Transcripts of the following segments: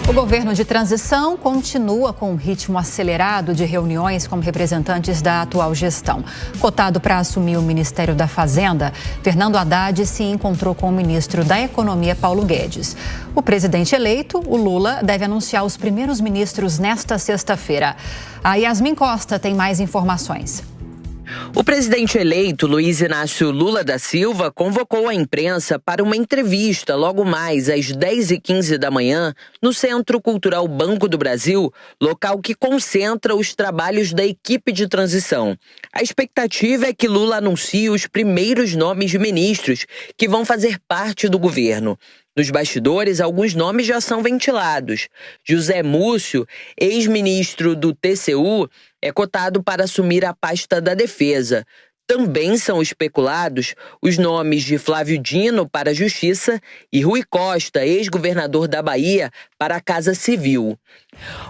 O governo de transição continua com um ritmo acelerado de reuniões com representantes da atual gestão. Cotado para assumir o Ministério da Fazenda, Fernando Haddad se encontrou com o ministro da Economia, Paulo Guedes. O presidente eleito, o Lula, deve anunciar os primeiros ministros nesta sexta-feira. A Yasmin Costa tem mais informações. O presidente eleito, Luiz Inácio Lula da Silva, convocou a imprensa para uma entrevista logo mais às 10h15 da manhã no Centro Cultural Banco do Brasil, local que concentra os trabalhos da equipe de transição. A expectativa é que Lula anuncie os primeiros nomes de ministros que vão fazer parte do governo. Nos bastidores, alguns nomes já são ventilados. José Múcio, ex-ministro do TCU, é cotado para assumir a pasta da Defesa. Também são especulados os nomes de Flávio Dino para a Justiça e Rui Costa, ex-governador da Bahia, para a Casa Civil.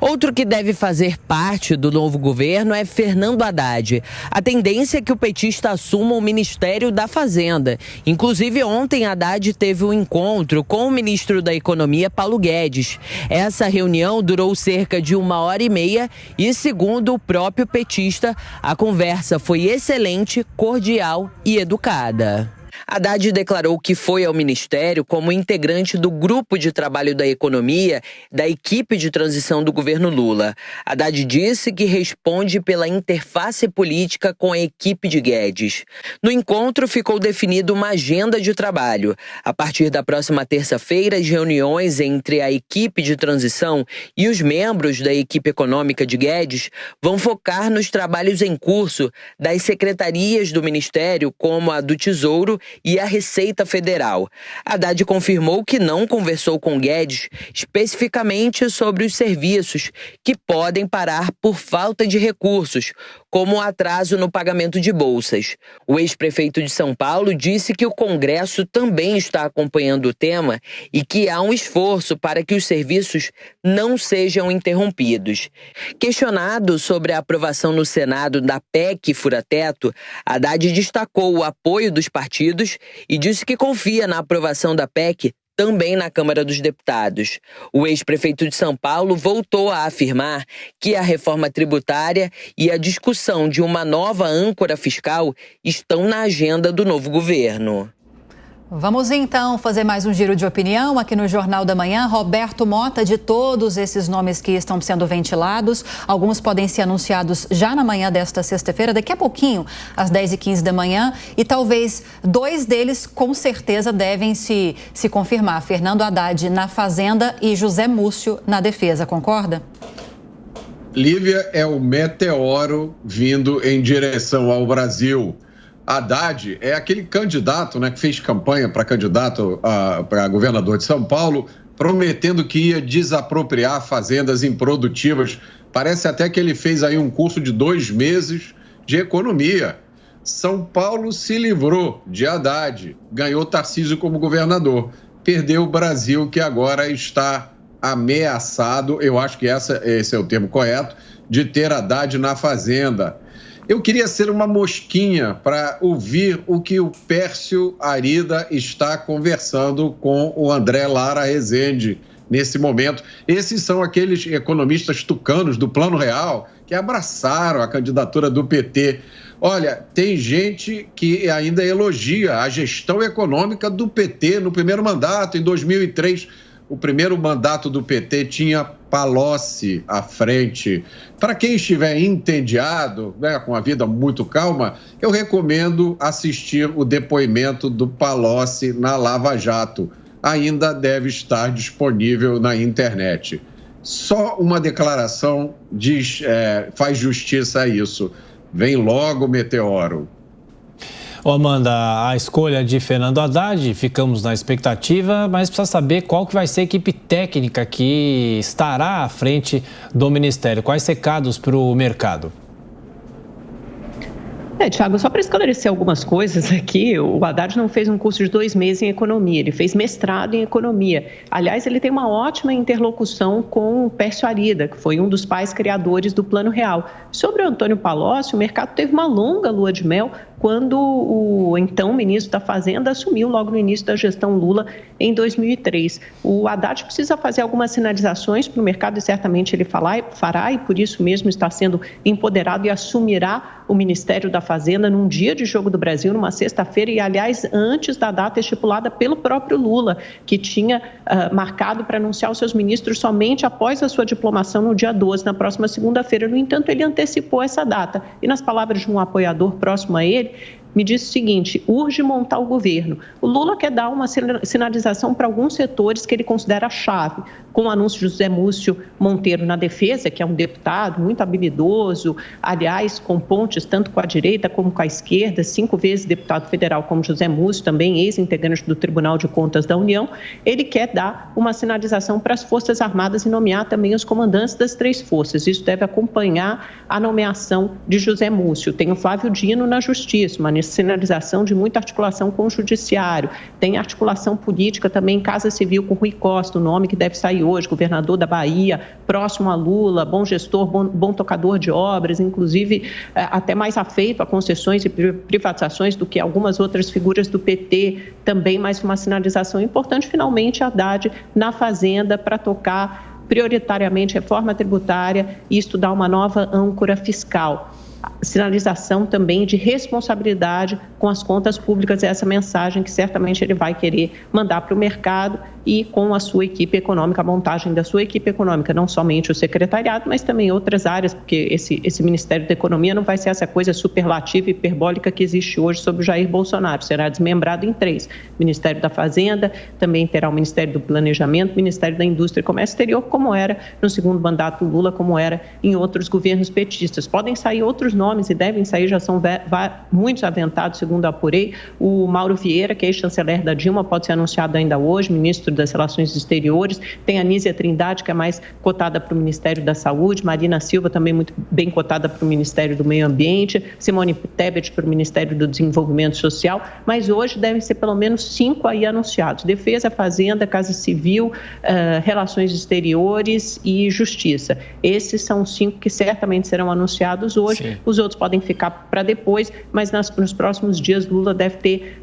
Outro que deve fazer parte do novo governo é Fernando Haddad. A tendência é que o petista assuma o Ministério da Fazenda. Inclusive, ontem, Haddad teve um encontro com o ministro da Economia, Paulo Guedes. Essa reunião durou cerca de 1h30 e, segundo o próprio petista, a conversa foi excelente, cordial e educada. Haddad declarou que foi ao ministério como integrante do grupo de trabalho da economia da equipe de transição do governo Lula. Haddad disse que responde pela interface política com a equipe de Guedes. No encontro ficou definida uma agenda de trabalho. A partir da próxima terça-feira, as reuniões entre a equipe de transição e os membros da equipe econômica de Guedes vão focar nos trabalhos em curso das secretarias do ministério, como a do Tesouro e a Receita Federal. Haddad confirmou que não conversou com Guedes especificamente sobre os serviços que podem parar por falta de recursos, como o atraso no pagamento de bolsas. O ex-prefeito de São Paulo disse que o Congresso também está acompanhando o tema e que há um esforço para que os serviços não sejam interrompidos. Questionado sobre a aprovação no Senado da PEC Fura-Teto, Haddad destacou o apoio dos partidos e disse que confia na aprovação da PEC também na Câmara dos Deputados. O ex-prefeito de São Paulo voltou a afirmar que a reforma tributária e a discussão de uma nova âncora fiscal estão na agenda do novo governo. Vamos então fazer mais um giro de opinião aqui no Jornal da Manhã. Roberto Mota, de todos esses nomes que estão sendo ventilados, alguns podem ser anunciados já na manhã desta sexta-feira, daqui a pouquinho, às 10h15 da manhã, e talvez 2 deles com certeza devem se confirmar. Fernando Haddad na Fazenda e José Múcio na Defesa, concorda? Lívia, é o meteoro vindo em direção ao Brasil. Haddad é aquele candidato, né, que fez campanha para candidato para governador de São Paulo, prometendo que ia desapropriar fazendas improdutivas. Parece até que ele fez aí um curso de 2 meses de economia. São Paulo se livrou de Haddad, ganhou Tarcísio como governador, perdeu o Brasil, que agora está ameaçado, eu acho que esse é o termo correto, de ter Haddad na Fazenda. Eu queria ser uma mosquinha para ouvir o que o Pércio Arida está conversando com o André Lara Rezende nesse momento. Esses são aqueles economistas tucanos do Plano Real que abraçaram a candidatura do PT. Olha, tem gente que ainda elogia a gestão econômica do PT no primeiro mandato, em 2003. O primeiro mandato do PT tinha Palocci à frente. Para quem estiver entediado, né, com a vida muito calma, eu recomendo assistir o depoimento do Palocci na Lava Jato. Ainda deve estar disponível na internet. Só uma declaração faz justiça a isso. Vem logo, meteoro. Ô Amanda, a escolha de Fernando Haddad, ficamos na expectativa, mas precisa saber qual que vai ser a equipe técnica que estará à frente do Ministério. Quais recados para o mercado? Thiago, só para esclarecer algumas coisas aqui, o Haddad não fez um curso de 2 meses em economia, ele fez mestrado em economia. Aliás, ele tem uma ótima interlocução com o Pércio Arida, que foi um dos pais criadores do Plano Real. Sobre o Antônio Palocci, o mercado teve uma longa lua de mel quando o então ministro da Fazenda assumiu logo no início da gestão Lula em 2003. O Haddad precisa fazer algumas sinalizações para o mercado e certamente ele fará, e por isso mesmo está sendo empoderado e assumirá o Ministério da Fazenda num dia de Jogo do Brasil, numa sexta-feira, e aliás antes da data estipulada pelo próprio Lula, que tinha marcado para anunciar os seus ministros somente após a sua diplomação no dia 12, na próxima segunda-feira. No entanto, ele antecipou essa data e, nas palavras de um apoiador próximo a ele, me disse o seguinte: urge montar o governo. O Lula quer dar uma sinalização para alguns setores que ele considera chave, com o anúncio de José Múcio Monteiro na defesa, que é um deputado muito habilidoso, aliás, com pontes tanto com a direita como com a esquerda, 5 vezes deputado federal como José Múcio, também ex-integrante do Tribunal de Contas da União. Ele quer dar uma sinalização para as Forças Armadas e nomear também os comandantes das 3 forças. Isso deve acompanhar a nomeação de José Múcio. Tem o Flávio Dino na Justiça, uma sinalização de muita articulação com o Judiciário. Tem articulação política também em Casa Civil com Rui Costa, o nome que deve sair hoje, governador da Bahia, próximo a Lula, bom gestor, bom tocador de obras, inclusive até mais afeito a concessões e privatizações do que algumas outras figuras do PT. Também mais uma sinalização importante. Finalmente, Haddad na Fazenda para tocar prioritariamente reforma tributária e estudar uma nova âncora fiscal. Sinalização também de responsabilidade com as contas públicas, essa mensagem que certamente ele vai querer mandar para o mercado e com a sua equipe econômica, a montagem da sua equipe econômica, não somente o secretariado, mas também outras áreas, porque esse Ministério da Economia não vai ser essa coisa superlativa e hiperbólica que existe hoje sobre o Jair Bolsonaro, será desmembrado em 3. Ministério da Fazenda, também terá o Ministério do Planejamento, Ministério da Indústria e Comércio Exterior, como era no segundo mandato do Lula, como era em outros governos petistas. Podem sair outros nomes e devem sair, já são muitos aventados, segundo apurei. O Mauro Vieira, que é ex-chanceler da Dilma, pode ser anunciado ainda hoje, ministro das Relações Exteriores. Tem a Anísia Trindade, que é mais cotada para o Ministério da Saúde. Marina Silva, também muito bem cotada para o Ministério do Meio Ambiente. Simone Tebet para o Ministério do Desenvolvimento Social. Mas hoje devem ser pelo menos 5 aí anunciados: Defesa, Fazenda, Casa Civil, Relações Exteriores e Justiça. Esses são os 5 que certamente serão anunciados hoje. Sim. Os outros podem ficar para depois, mas nos próximos dias Lula deve ter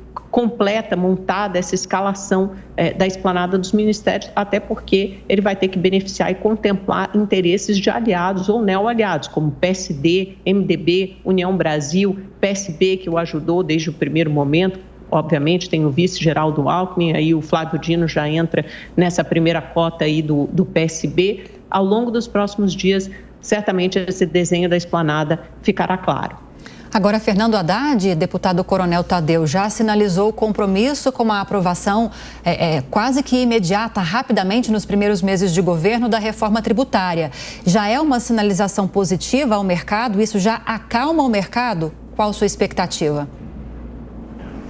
montada essa escalação da esplanada dos ministérios, até porque ele vai ter que beneficiar e contemplar interesses de aliados ou neo-aliados, como PSD, MDB, União Brasil, PSB, que o ajudou desde o primeiro momento. Obviamente tem o vice Geraldo Alckmin, aí o Flávio Dino já entra nessa primeira cota aí do PSB. Ao longo dos próximos dias, certamente esse desenho da esplanada ficará claro. Agora, Fernando Haddad, deputado Coronel Tadeu, já sinalizou o compromisso com a aprovação quase que imediata, rapidamente, nos primeiros meses de governo, da reforma tributária. Já é uma sinalização positiva ao mercado? Isso já acalma o mercado? Qual a sua expectativa?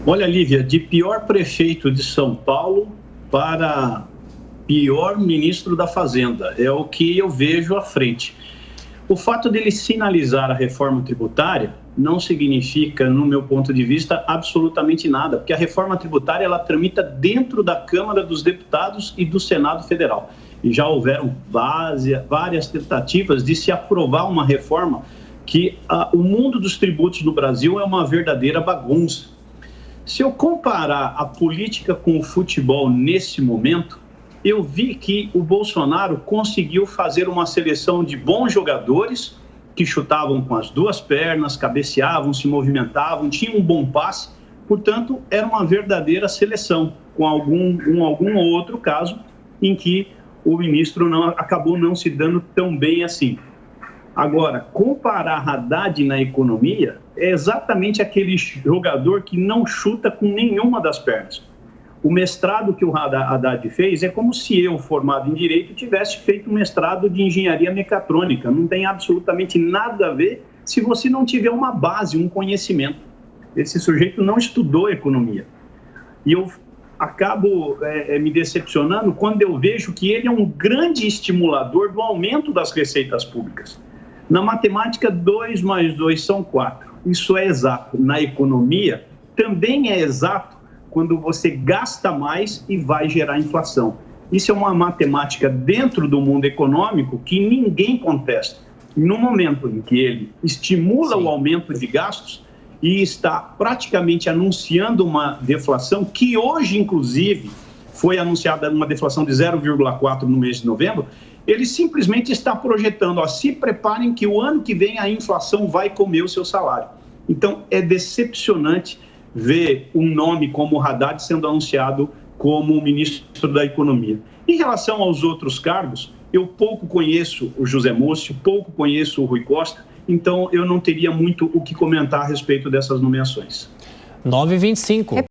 Olha, Lívia, de pior prefeito de São Paulo para pior ministro da Fazenda. É o que eu vejo à frente. O fato dele sinalizar a reforma tributária não significa, no meu ponto de vista, absolutamente nada, porque a reforma tributária ela tramita dentro da Câmara dos Deputados e do Senado Federal. E já houveram várias tentativas de se aprovar uma reforma que o mundo dos tributos no Brasil é uma verdadeira bagunça. Se eu comparar a política com o futebol nesse momento, eu vi que o Bolsonaro conseguiu fazer uma seleção de bons jogadores que chutavam com as 2 pernas, cabeceavam, se movimentavam, tinham um bom passe. Portanto, era uma verdadeira seleção, com algum outro caso em que o ministro acabou não se dando tão bem assim. Agora, comparar Haddad na economia é exatamente aquele jogador que não chuta com nenhuma das pernas. O mestrado que o Haddad fez é como se eu, formado em Direito, tivesse feito um mestrado de Engenharia Mecatrônica. Não tem absolutamente nada a ver se você não tiver uma base, um conhecimento. Esse sujeito não estudou economia. E eu acabo me decepcionando quando eu vejo que ele é um grande estimulador do aumento das receitas públicas. Na matemática, 2 mais 2 são 4. Isso é exato. Na economia, também é exato quando você gasta mais e vai gerar inflação. Isso é uma matemática dentro do mundo econômico que ninguém contesta. No momento em que ele estimula o aumento de gastos, e está praticamente anunciando uma deflação que hoje, inclusive, foi anunciada uma deflação de 0,4% no mês de novembro, ele simplesmente está projetando, se preparem que o ano que vem a inflação vai comer o seu salário. Então, é decepcionante ver um nome como o Haddad sendo anunciado como ministro da Economia. Em relação aos outros cargos, eu pouco conheço o José Múcio, pouco conheço o Rui Costa, então eu não teria muito o que comentar a respeito dessas nomeações. 9h25.